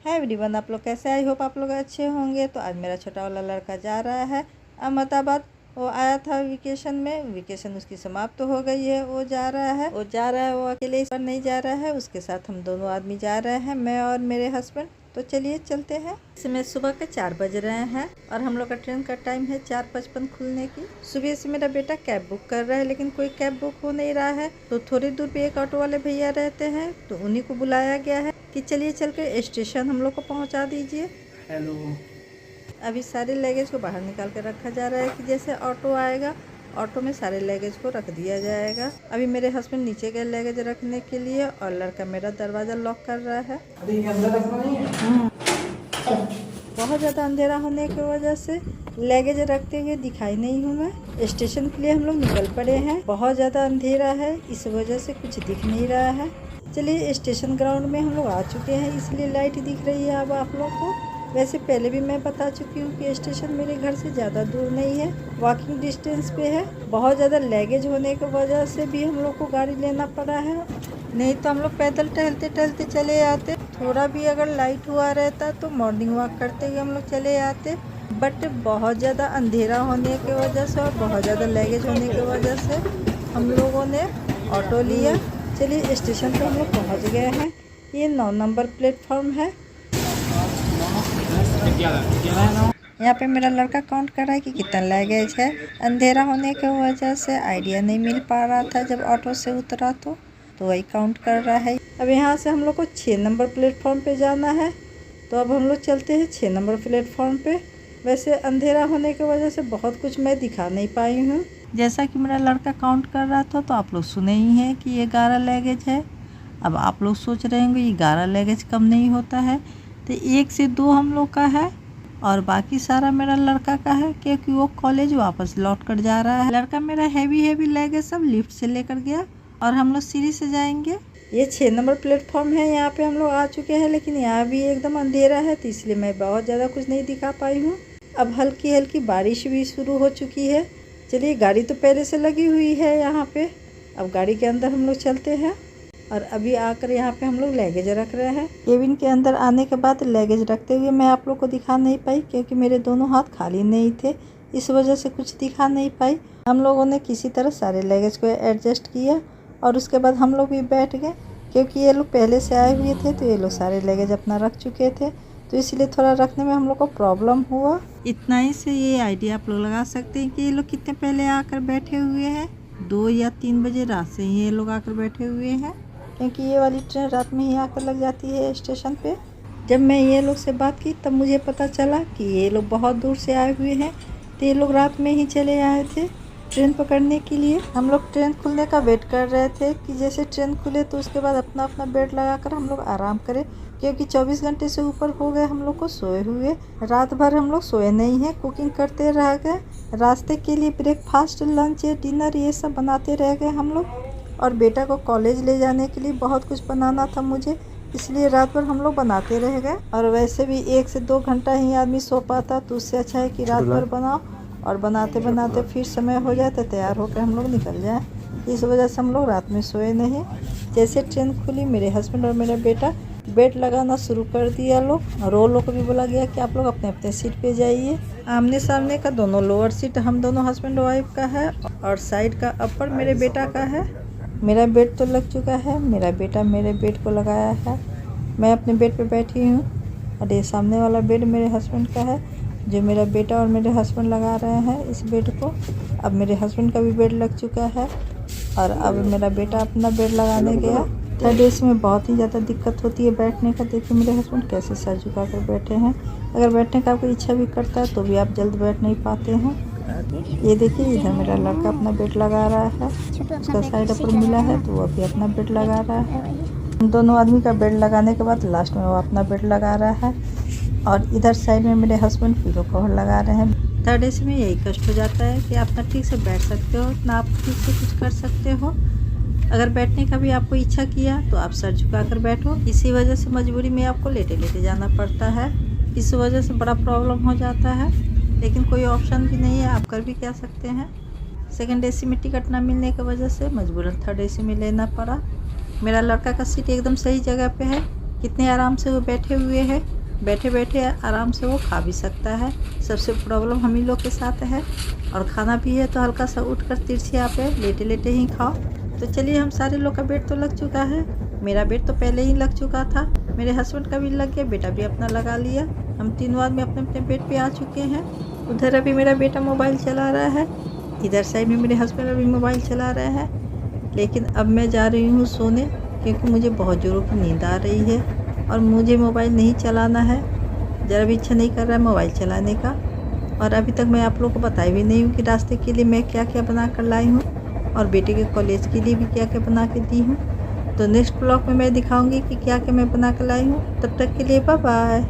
है एवरीवन, आप लोग कैसे? आई होप आप लोग अच्छे होंगे। तो आज मेरा छोटा वाला लड़का जा रहा है अहमदाबाद। वो आया था वेकेशन में, वेकेशन उसकी समाप्त तो हो गई है। वो जा रहा है वो अकेले इस बार नहीं जा रहा है, उसके साथ हम दोनों आदमी जा रहे हैं, मैं और मेरे हस्बैंड। तो चलिए चलते हैं। इसमें सुबह के 4 बज रहे हैं और हम लोग का ट्रेन का टाइम है 4:55 खुलने की। सुबह से मेरा बेटा कैब बुक कर रहा है, लेकिन कोई कैब बुक हो नहीं रहा है। तो थोड़ी दूर पे एक ऑटो वाले भैया रहते हैं, तो उन्हीं को बुलाया गया है कि चलिए चल के स्टेशन हम लोग को पहुंचा दीजिए। हेलो। अभी सारे लगेज को बाहर निकाल कर रखा जा रहा है कि जैसे ऑटो आएगा, ऑटो में सारे लगेज को रख दिया जाएगा। अभी मेरे हस्बैंड नीचे गए लगेज रखने के लिए और लड़का मेरा दरवाज़ा लॉक कर रहा है। बहुत ज़्यादा अंधेरा होने की वजह से लगेज रखते हुए दिखाई नहीं हूँ मैं। स्टेशन के लिए हम लोग निकल पड़े हैं। बहुत ज़्यादा अंधेरा है, इस वजह से कुछ दिख नहीं रहा है। चलिए स्टेशन ग्राउंड में हम लोग आ चुके हैं, इसलिए लाइट दिख रही है अब आप लोग को। वैसे पहले भी मैं बता चुकी हूँ कि स्टेशन मेरे घर से ज़्यादा दूर नहीं है, वॉकिंग डिस्टेंस पे है। बहुत ज़्यादा लगेज होने की वजह से भी हम लोग को गाड़ी लेना पड़ा है, नहीं तो हम लोग पैदल टहलते टहलते चले आते। थोड़ा भी अगर लाइट हुआ रहता तो मॉर्निंग वॉक करते हुए हम लोग चले आते, बट बहुत ज़्यादा अंधेरा होने की वजह से और बहुत ज़्यादा लगेज होने की वजह से हम लोगों ने ऑटो लिया। चलिए स्टेशन पे हम लोग पहुँच गए हैं। ये 9 नंबर प्लेटफॉर्म है। यहाँ पे मेरा लड़का काउंट कर रहा है कि कितना लगेज है। अंधेरा होने की वजह से आइडिया नहीं मिल पा रहा था जब ऑटो से उतरा तो वही काउंट कर रहा है। अब यहाँ से हम लोग को 6 नंबर प्लेटफॉर्म पे जाना है, तो अब हम लोग चलते हैं 6 नंबर प्लेटफॉर्म पे। वैसे अंधेरा होने की वजह से बहुत कुछ मैं दिखा नहीं पाई हूँ। जैसा कि मेरा लड़का काउंट कर रहा था तो आप लोग सुने ही हैं कि ये 11 लगेज है। अब आप लोग सोच रहे होंगे ये 11 लगेज कम नहीं होता है, तो 1 से 2 हम लोग का है और बाकी सारा मेरा लड़का का है, क्योंकि वो कॉलेज वापस लौट कर जा रहा है। लड़का मेरा हैवी लगेज सब लिफ्ट से लेकर गया और हम लोग सीढ़ी से जाएंगे। ये 6 नंबर प्लेटफॉर्म है, यहाँ पे हम लोग आ चुके हैं, लेकिन यहाँ भी एकदम अंधेरा है, तो इसलिए मैं बहुत ज़्यादा कुछ नहीं दिखा पाई हूँ। अब हल्की हल्की बारिश भी शुरू हो चुकी है। चलिए, गाड़ी तो पहले से लगी हुई है यहाँ पे। अब गाड़ी के अंदर हम लोग चलते हैं और अभी आकर यहाँ पे हम लोग लगेज रख रहे हैं। केबिन के अंदर आने के बाद लगेज रखते हुए मैं आप लोग को दिखा नहीं पाई, क्योंकि मेरे दोनों हाथ खाली नहीं थे, इस वजह से कुछ दिखा नहीं पाई। हम लोगों ने किसी तरह सारे लगेज को एडजस्ट किया और उसके बाद हम लोग भी बैठ गए, क्योंकि ये लोग पहले से आए हुए थे तो ये लोग सारे लगेज अपना रख चुके थे, तो इसलिए थोड़ा रखने में हम लोग को प्रॉब्लम हुआ। इतना ही से ये आइडिया आप लोग लगा सकते हैं कि ये लोग कितने पहले आकर बैठे हुए हैं। 2 या 3 बजे रात से ही ये लोग आकर बैठे हुए हैं, क्योंकि ये वाली ट्रेन रात में ही आकर लग जाती है स्टेशन पे। जब मैं ये लोग से बात की तब मुझे पता चला कि ये लोग बहुत दूर से आए हुए हैं, तो ये लोग रात में ही चले आए थे ट्रेन पकड़ने के लिए। हम लोग ट्रेन खुलने का वेट कर रहे थे कि जैसे ट्रेन खुले तो उसके बाद अपना अपना बेड लगाकर हम लोग आराम करें, क्योंकि 24 घंटे से ऊपर हो गए हम लोग को सोए हुए। रात भर हम लोग सोए नहीं हैं, कुकिंग करते रह गए। रास्ते के लिए ब्रेकफास्ट, लंच, डिनर ये सब बनाते रह गए हम लोग। और बेटा को कॉलेज ले जाने के लिए बहुत कुछ बनाना था मुझे, इसलिए रात भर हम लोग बनाते रह गए। और वैसे भी 1 से 2 घंटा ही आदमी सो पाता, तो उससे अच्छा है कि रात भर बनाओ और बनाते बनाते फिर समय हो जाए तो तैयार होकर हम लोग निकल जाएं। इस वजह से हम लोग रात में सोए नहीं। जैसे ट्रेन खुली मेरे हस्बैंड और मेरा बेटा बेड लगाना शुरू कर दिया लोग, और वो लोग को भी बोला गया कि आप लोग अपने अपने सीट पे जाइए। आमने सामने का दोनों लोअर सीट हम दोनों हस्बैंड वाइफ का है और साइड का अपर मेरे बेटा का है। मेरा बेड तो लग चुका है, मेरा बेटा मेरे बेड को लगाया है, मैं अपने बेड पे बैठी हूँ और ये सामने वाला बेड मेरे हस्बैंड का है, जो मेरा बेटा और मेरे हस्बैंड लगा रहे हैं इस बेड को। अब मेरे हस्बैंड का भी बेड लग चुका है और अब मेरा बेटा अपना बेड लगाने गया। थर्ड एसी में बहुत ही ज़्यादा दिक्कत होती है बैठने का। देखिए मेरे हस्बैंड कैसे सर झुका कर बैठे हैं। अगर बैठने का आपको इच्छा भी करता है तो भी आप जल्द बैठ नहीं पाते हैं। ये देखिए इधर मेरा लड़का अपना बेड लगा रहा है, उसका साइड अपर मिला है तो वो अभी अपना बेड लगा रहा है। दोनों आदमी का बेड लगाने के बाद लास्ट में वो अपना बेड लगा रहा है और इधर साइड में मेरे हस्बैंड पिलो कवर लगा रहे हैं। थर्ड एसी में यही कष्ट हो जाता है कि आप ना ठीक से बैठ सकते हो ना आप ठीक से कुछ कर सकते हो। अगर बैठने का भी आपको इच्छा किया तो आप सर झुका कर बैठो, इसी वजह से मजबूरी में आपको लेटे लेटे जाना पड़ता है। इस वजह से बड़ा प्रॉब्लम हो जाता है, लेकिन कोई ऑप्शन भी नहीं है, आप कर भी क्या सकते हैं। सेकंड एसी में टिकट ना मिलने की वजह से मजबूरन थर्ड एसी में लेना पड़ा। मेरा लड़का का सीट एकदम सही जगह पे है, कितने आराम से वो बैठे हुए हैं, बैठे बैठे आराम से वो खा भी सकता है। सबसे प्रॉब्लम हम ही लोग के साथ है। और खाना भी है तो हल्का सा उठकर तिरछिया पे लेटे लेटे ही खाओ। तो चलिए, हम सारे लोग का बेड तो लग चुका है। मेरा बेड तो पहले ही लग चुका था, मेरे हस्बैंड का भी लग गया, बेटा भी अपना लगा लिया। हम तीनों आदमी अपने अपने बेड पे आ चुके हैं। उधर अभी मेरा बेटा मोबाइल चला रहा है, इधर साइड में मेरे हस्बैंड अभी मोबाइल चला रहे हैं। लेकिन अब मैं जा रही हूँ सोने, क्योंकि मुझे बहुत ज़ोरों की नींद आ रही है और मुझे मोबाइल नहीं चलाना है। ज़रा भी इच्छा नहीं कर रहा है मोबाइल चलाने का। और अभी तक मैं आप लोगों को बताई भी नहीं हूँ कि रास्ते के लिए मैं क्या क्या बना कर लाई हूँ और बेटे के कॉलेज के लिए भी क्या क्या बना के दी हूँ। तो नेक्स्ट ब्लॉग में मैं दिखाऊंगी कि क्या क्या मैं बना कर लाई हूँ। तब तक के लिए बाय बाय।